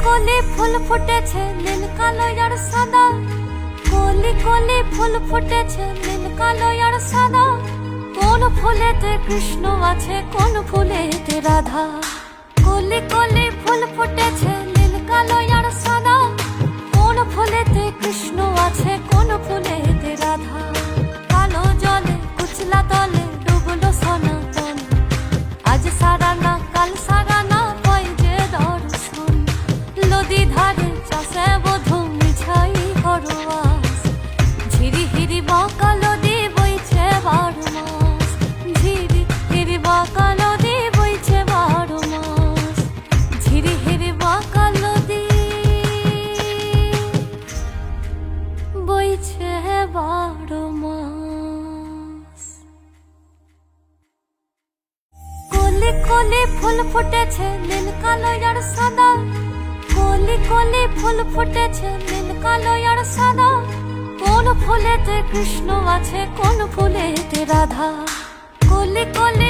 কলি ফুল ফুটেছে নীল কালো আর সাদা, কলি কলি ফুল ফুটেছে নীল কালো আর সাদা। কোন ফুলেতে কৃষ্ণ আছে কোন ফুলেতে রাধা? কলি কলি ফুল ফুটেছে নীল কালো আর সাদা, কোন ফুলেতে কৃষ্ণ আছে কোন ফুলেতে রাধা? কালো জলে কুচলা তলে ডুবলো সনাতন, আজ সারা না কাল সারা না হয় যে দর্শন। নদী ধারে চাষে বধূ মিছাই হরওয়াস, ঝিরি হিরি বাঁকা নদী বইছে 12 মাস। ঝিরি হিরি বাঁকা নদী বইছে 12 মাস, ঝিরি হিরি বাঁকা নদী বইছে 12 মাস। কলি কলি ফুল ফুটেছে নীল কালো আর সাদা, কলি কলি ফুল ফুটেছে নীল কালো আর সাদা। কোন ফুলেতে কৃষ্ণ আছে কোন ফুলেতে রাধা? কলি কলি